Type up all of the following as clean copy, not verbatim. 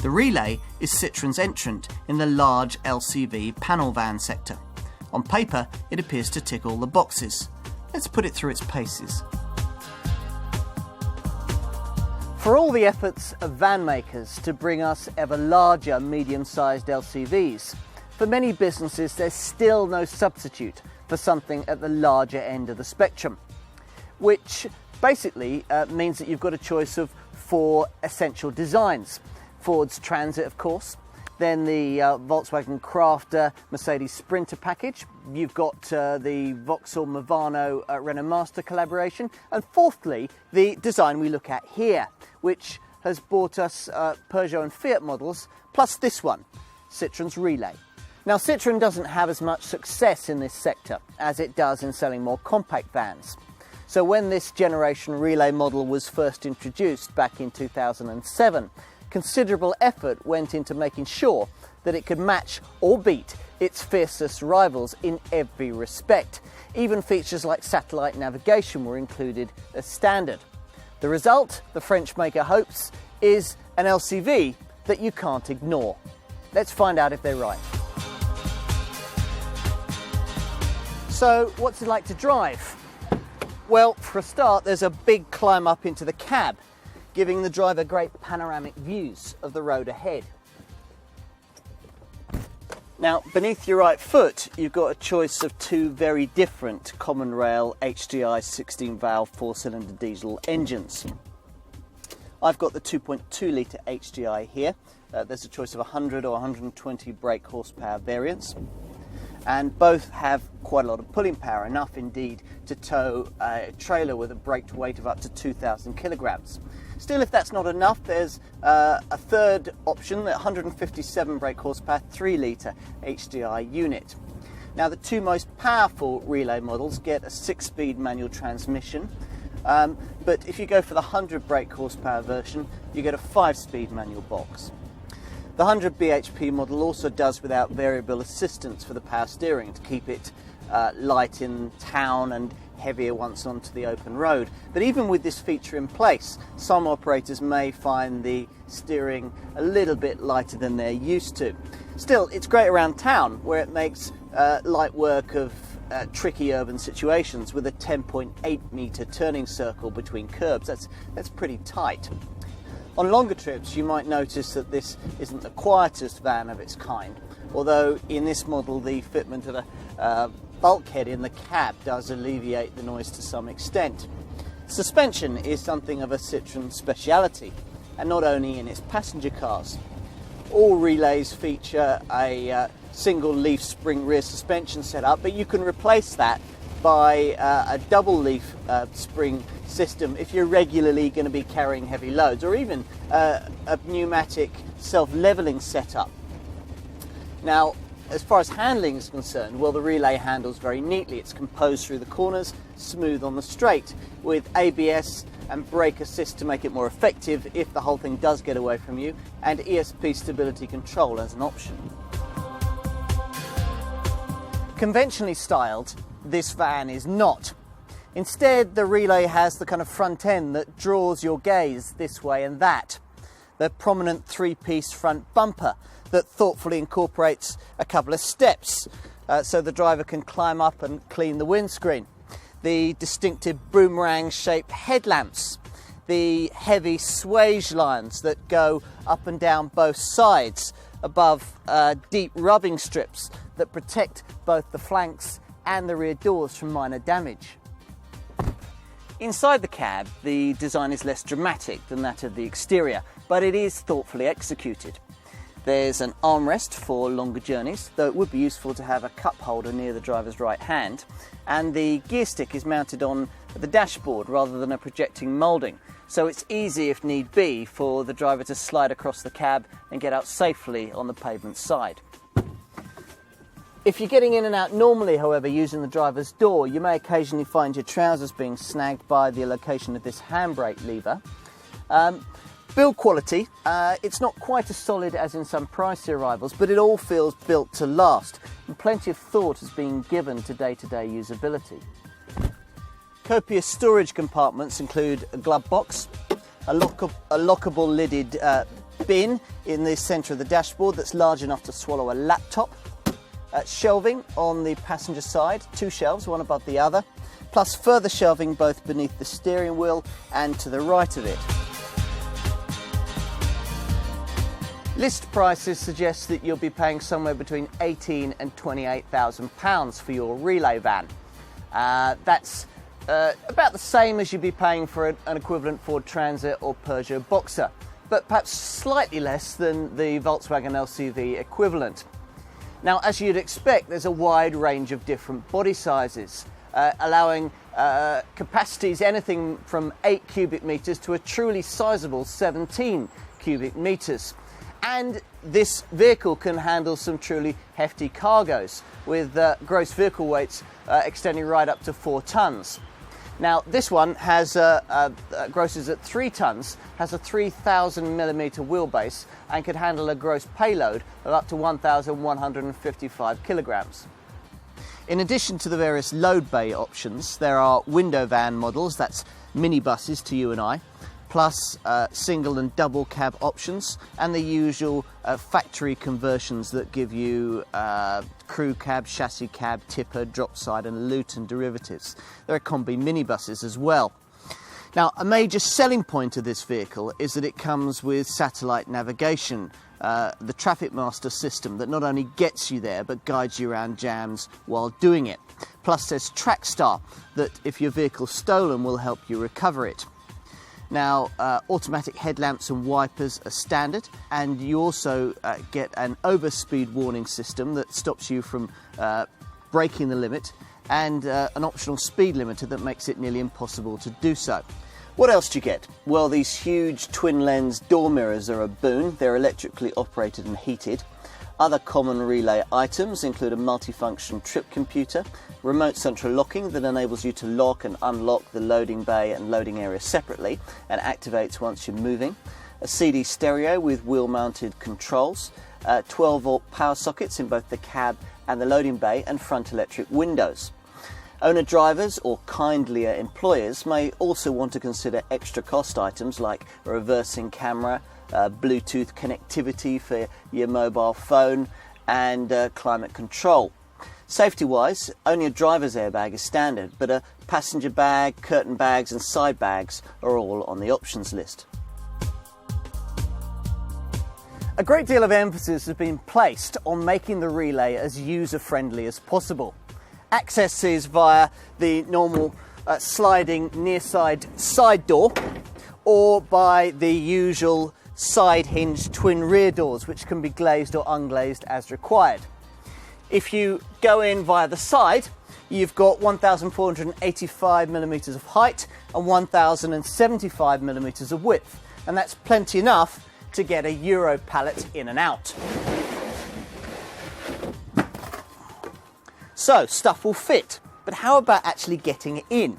The Relay is Citroen's entrant in the large LCV panel van sector. On paper, it appears to tick all the boxes. Let's put it through its paces. For all the efforts of van makers to bring us ever larger medium-sized LCVs, for many businesses there's still no substitute for something at the larger end of the spectrum, which basically means that you've got a choice of 4 essential designs. Ford's Transit, of course, then the Volkswagen Crafter Mercedes Sprinter package, you've got the Vauxhall Movano Renault Master collaboration, and fourthly, the design we look at here, which has brought us Peugeot and Fiat models, plus this one, Citroen's Relay. Now, Citroen doesn't have as much success in this sector as it does in selling more compact vans. So when this generation Relay model was first introduced back in 2007, considerable effort went into making sure that it could match or beat its fiercest rivals in every respect. Even features like satellite navigation were included as standard. The result, the French maker hopes, is an LCV that you can't ignore. Let's find out if they're right. So, what's it like to drive? Well, for a start, there's a big climb up into the cab, giving the driver great panoramic views of the road ahead. Now, beneath your right foot, you've got a choice of 2 very different common rail HDI 16-valve 4-cylinder diesel engines. I've got the 2.2 litre HDI here. There's a choice of 100 or 120 brake horsepower variants. And both have quite a lot of pulling power, enough indeed to tow a trailer with a braked weight of up to 2,000 kilograms. Still, if that's not enough, there's a third option, the 157 brake horsepower 3 litre HDI unit. Now, the 2 most powerful Relay models get a 6-speed manual transmission, but if you go for the 100 brake horsepower version, you get a 5-speed manual box. The 100 bhp model also does without variable assistance for the power steering to keep it light in town and heavier once onto the open road. But even with this feature in place, some operators may find the steering a little bit lighter than they're used to. Still, it's great around town where it makes light work of tricky urban situations with a 10.8 metre turning circle between curbs. That's pretty tight. On longer trips, you might notice that this isn't the quietest van of its kind, although in this model the fitment of a bulkhead in the cab does alleviate the noise to some extent. Suspension is something of a Citroen speciality, and not only in its passenger cars. All Relays feature a single leaf spring rear suspension setup, but you can replace that by a double leaf spring system if you're regularly going to be carrying heavy loads, or even a pneumatic self-leveling setup. Now, as far as handling is concerned, well, the Relay handles very neatly. It's composed through the corners, smooth on the straight, with ABS and brake assist to make it more effective if the whole thing does get away from you, and ESP stability control as an option. Conventionally styled, this van is not. Instead, the Relay has the kind of front end that draws your gaze this way and that. The prominent 3-piece front bumper that thoughtfully incorporates a couple of steps so the driver can climb up and clean the windscreen. The distinctive boomerang-shaped headlamps. The heavy swage lines that go up and down both sides above deep rubbing strips that protect both the flanks and the rear doors from minor damage. Inside the cab, the design is less dramatic than that of the exterior, but it is thoughtfully executed. There's an armrest for longer journeys, though it would be useful to have a cup holder near the driver's right hand, and the gear stick is mounted on the dashboard rather than a projecting moulding, so it's easy, if need be, for the driver to slide across the cab and get out safely on the pavement side. If you're getting in and out normally, however, using the driver's door, you may occasionally find your trousers being snagged by the location of this handbrake lever. Build quality, it's not quite as solid as in some pricier rivals, but it all feels built to last, and plenty of thought has been given to day-to-day usability. Copious storage compartments include a glove box, a lockable lidded bin in the centre of the dashboard that's large enough to swallow a laptop. Shelving on the passenger side, 2 shelves, one above the other, plus further shelving both beneath the steering wheel and to the right of it. List prices suggest that you'll be paying somewhere between £18,000 and £28,000 for your relay van. That's about the same as you'd be paying for an equivalent Ford Transit or Peugeot Boxer, but perhaps slightly less than the Volkswagen LCV equivalent. Now, as you'd expect, there's a wide range of different body sizes, allowing capacities anything from 8 cubic metres to a truly sizable 17 cubic metres. And this vehicle can handle some truly hefty cargoes, with gross vehicle weights extending right up to 4 tonnes. Now, this one has grosses at 3 tonnes, has a 3,000mm wheelbase, and could handle a gross payload of up to 1,155 kilograms. In addition to the various load bay options, there are window van models, that's minibuses to you and I, plus single and double cab options, and the usual factory conversions that give you crew cab, chassis cab, tipper, drop side and Luton derivatives. There are combi minibuses as well. Now, a major selling point of this vehicle is that it comes with satellite navigation, the Traffic Master system that not only gets you there but guides you around jams while doing it. Plus there's TrackStar that, if your vehicle's stolen, will help you recover it. Now, automatic headlamps and wipers are standard, and you also get an overspeed warning system that stops you from breaking the limit, and an optional speed limiter that makes it nearly impossible to do so. What else do you get? Well, these huge twin-lens door mirrors are a boon. They're electrically operated and heated. Other common relay items include a multifunction trip computer, remote central locking that enables you to lock and unlock the loading bay and loading area separately and activates once you're moving, a CD stereo with wheel-mounted controls, 12-volt power sockets in both the cab and the loading bay, and front electric windows. Owner-drivers or kindlier employers may also want to consider extra cost items like a reversing camera, Bluetooth connectivity for your mobile phone, and climate control. Safety-wise, only a driver's airbag is standard, but a passenger bag, curtain bags and side bags are all on the options list. A great deal of emphasis has been placed on making the relay as user-friendly as possible. Access is via the normal sliding near-side side door, or by the usual side hinge twin rear doors, which can be glazed or unglazed as required. If you go in via the side, you've got 1,485mm of height and 1,075mm of width, and that's plenty enough to get a Euro pallet in and out. So, stuff will fit, but how about actually getting it in?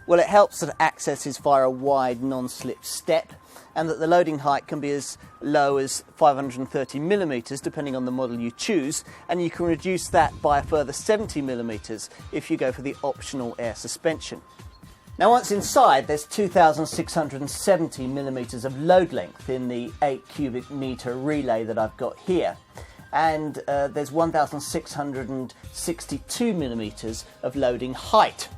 Well, it helps that access is via a wide non-slip step, and that the loading height can be as low as 530mm depending on the model you choose, and you can reduce that by a further 70mm if you go for the optional air suspension. Now, once inside, there's 2,670mm of load length in the 8 cubic metre relay that I've got here, and there's 1,662mm of loading height.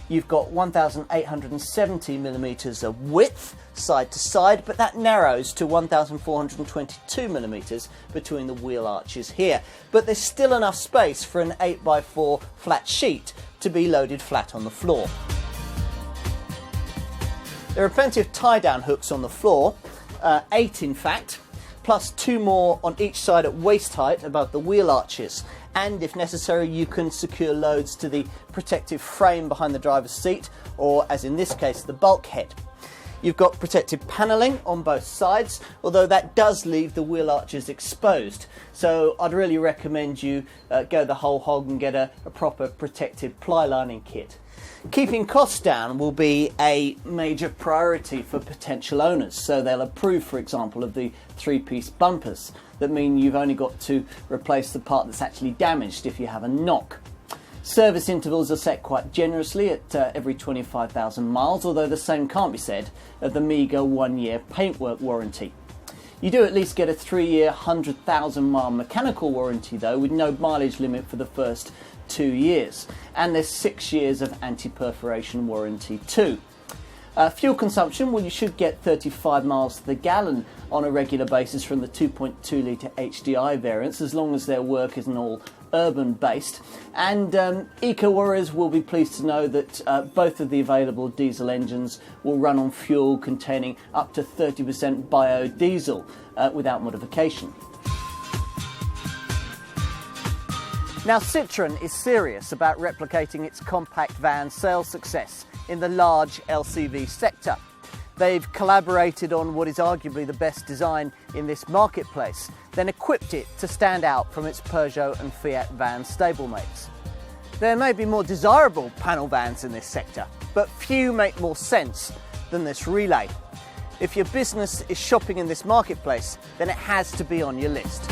You've got 1,870mm of width side to side, but that narrows to 1,422mm between the wheel arches here. But there's still enough space for an 8x4 flat sheet to be loaded flat on the floor. There are plenty of tie-down hooks on the floor, 8 in fact, plus 2 more on each side at waist height above the wheel arches. And if necessary, you can secure loads to the protective frame behind the driver's seat, or as in this case, the bulkhead. You've got protective panelling on both sides, although that does leave the wheel arches exposed. So I'd really recommend you go the whole hog and get a proper protective ply lining kit. Keeping costs down will be a major priority for potential owners, so they'll approve, for example, of the 3-piece bumpers that mean you've only got to replace the part that's actually damaged if you have a knock. Service intervals are set quite generously at every 25,000 miles, although the same can't be said of the meagre 1-year paintwork warranty. You do at least get a 3-year, 100,000-mile mechanical warranty though, with no mileage limit for the first 2 years. And there's 6 years of anti-perforation warranty too. Fuel consumption, well, you should get 35 miles to the gallon on a regular basis from the 2.2 litre HDI variants, as long as their work isn't all urban based. And eco warriors will be pleased to know that both of the available diesel engines will run on fuel containing up to 30% biodiesel without modification. Now, Citroen is serious about replicating its compact van sales success in the large LCV sector. They've collaborated on what is arguably the best design in this marketplace, then equipped it to stand out from its Peugeot and Fiat van stablemates. There may be more desirable panel vans in this sector, but few make more sense than this relay. If your business is shopping in this marketplace, then it has to be on your list.